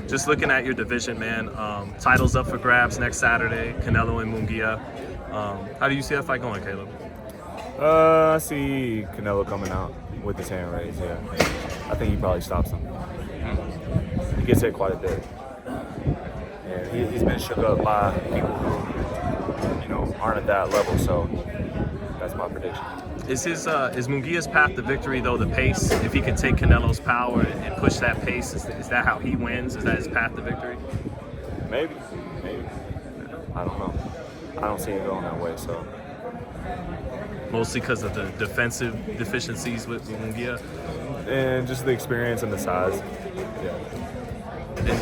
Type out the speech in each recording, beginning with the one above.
Just looking at your division, man, titles up for grabs next Saturday, Canelo and Munguia. How do you see that fight going, Caleb? I see Canelo coming out with his hand raised, yeah. I think he probably stops him. He gets hit quite a bit. And he's been shook up by people who, aren't at that level, so that's my prediction. Is Munguia's path to victory, though, the pace? If he can take Canelo's power and push that pace, is that how he wins? Is that his path to victory? Maybe. I don't know. I don't see it going that way, so. Mostly because of the defensive deficiencies with Munguia? And just the experience and the size. Yeah.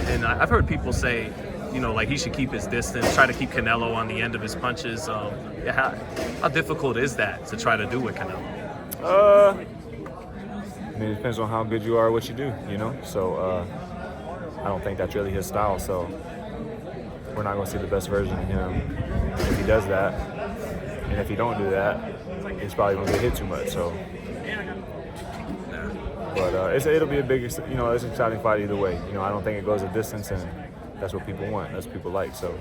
And I've heard people say, like he should keep his distance, try to keep Canelo on the end of his punches. How difficult is that to try to do with Canelo? It depends on how good you are at what you do, So I don't think that's really his style. So we're not going to see the best version of him if he does that. And if he don't do that, he's probably going to get hit too much. So, but it'll be a big, it's an exciting fight either way. I don't think it goes a distance, and that's what people want. That's what people like. So.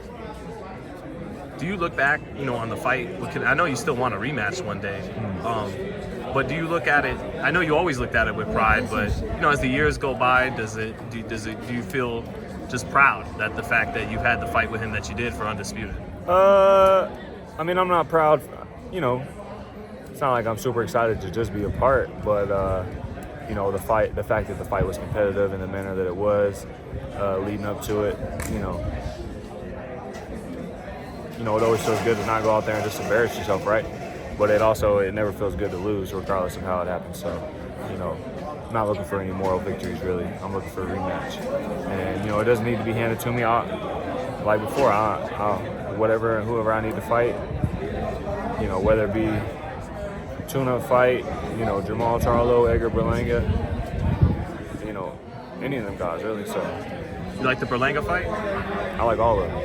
Do you look back, on the fight? I know you still want a rematch one day, but do you look at it? I know you always looked at it with pride, but as the years go by, do you feel just proud that the fact that you had the fight with him that you did for undisputed? I'm not proud. It's not like I'm super excited to just be a part, but the fact that the fight was competitive in the manner that it was, leading up to it, it always feels good to not go out there and just embarrass yourself, right? But it never feels good to lose, regardless of how it happens. So, I'm not looking for any moral victories, really. I'm looking for a rematch. And, it doesn't need to be handed to me. Like before, whoever I need to fight, whether it be tune-up fight, Jamal Charlo, Edgar Berlanga, any of them guys, really. So, you like the Berlanga fight? I like all of them.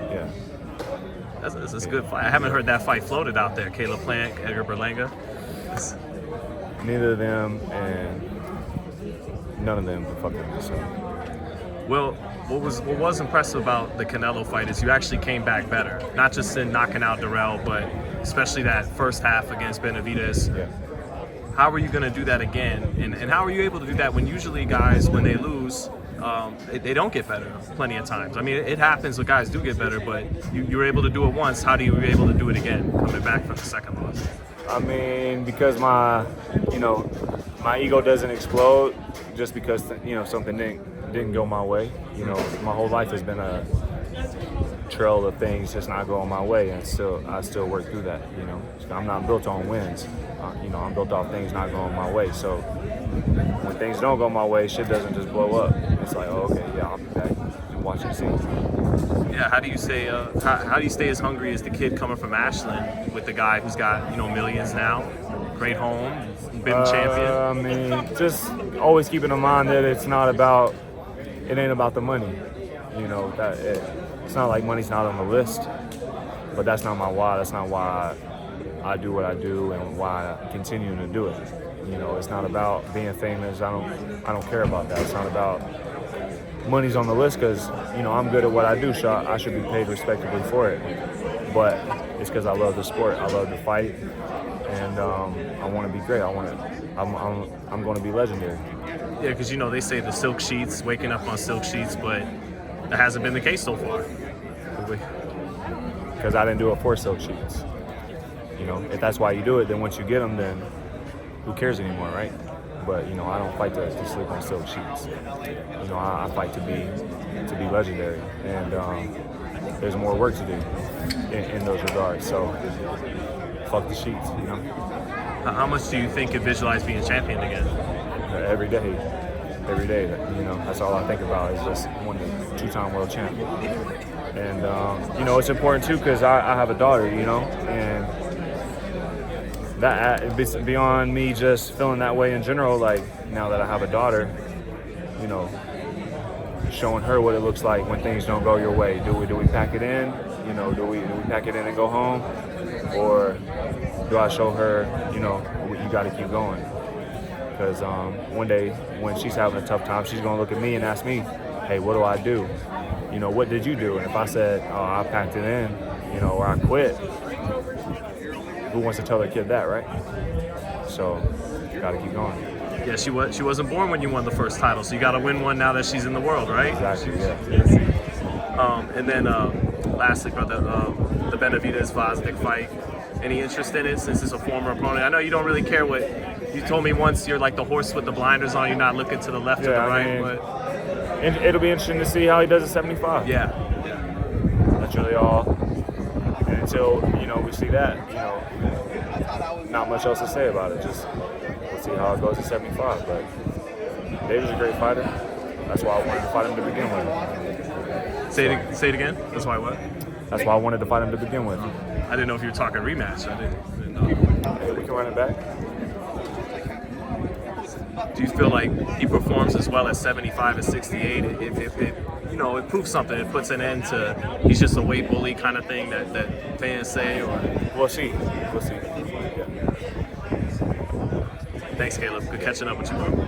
Yeah. That's a good fight. I haven't heard that fight floated out there. Canelo-Plant, Edgar Berlanga. Neither of them, and none of them fucking so. Well, what was impressive about the Canelo fight is you actually came back better. Not just in knocking out Darrell, but especially that first half against Benavidez. Yeah. How are you going to do that again? And how are you able to do that when usually guys, when they lose, they don't get better plenty of times? I mean, it happens when guys do get better, but you were able to do it once. How do you be able to do it again, coming back from the second loss? Because my ego doesn't explode just because, something didn't go my way. My whole life has been a trail of things just not going my way, and I still work through that. I'm not built on wins. I'm built off things not going my way. So when things don't go my way, shit doesn't just blow up. It's like, oh, okay, yeah, I'll be back and watch it see. Yeah, how do you stay as hungry as the kid coming from Ashland with the guy who's got millions now, great home, been champion? Just always keeping in mind that it ain't about the money. It's not like money's not on the list, but that's not my why. That's not why I do what I do and why I continue to do it. It's not about being famous. I don't care about that. It's not about money's on the list because I'm good at what I do, so I should be paid respectably for it. But it's because I love the sport. I love to fight, and I want to be great. I'm going to be legendary. Yeah, because they say the silk sheets, waking up on silk sheets, but that hasn't been the case so far. Because I didn't do it for silk sheets. If that's why you do it, then once you get them, then who cares anymore, right? But I don't fight to sleep on silk sheets. I fight to be legendary, and there's more work to do in those regards. So fuck the sheets, How much do you think you visualize being champion again? Every day. That's all I think about is just winning the two-time world champion. And it's important too because I have a daughter, and that it's beyond me just feeling that way in general. Like now that I have a daughter, showing her what it looks like when things don't go your way. Do we pack it in? Do we pack it in and go home, or do I show her, you got to keep going? because one day when she's having a tough time, she's gonna look at me and ask me, hey, what do I do? You know, what did you do? And if I said, oh, I packed it in, you know, or I quit, who wants to tell their kid that, right? So you gotta keep going. Yeah, she wasn't born when you won the first title, so you got to win one now that she's in the world, right? Exactly, yeah. And then lastly, brother, the Benavidez-Plant fight. Any interest in it since it's a former opponent? I know you don't really care what you told me once. You're like the horse with the blinders on. You're not looking to the left or the right. But it'll be interesting to see how he does at 75. Yeah. That's really all. And until we see that, not much else to say about it. Just we'll see how it goes at 75. But David's a great fighter. That's why I wanted to fight him to begin with. Say it again. That's why what? That's why I wanted to fight him to begin with. I didn't know if you were talking rematch. I didn't know. Hey, we can run it back. Do you feel like he performs as well at 75 and 68? If it proves something, it puts an end to he's just a weight bully kind of thing that fans say, or We'll see. Yeah. Thanks, Caleb. Good catching up with you, bro.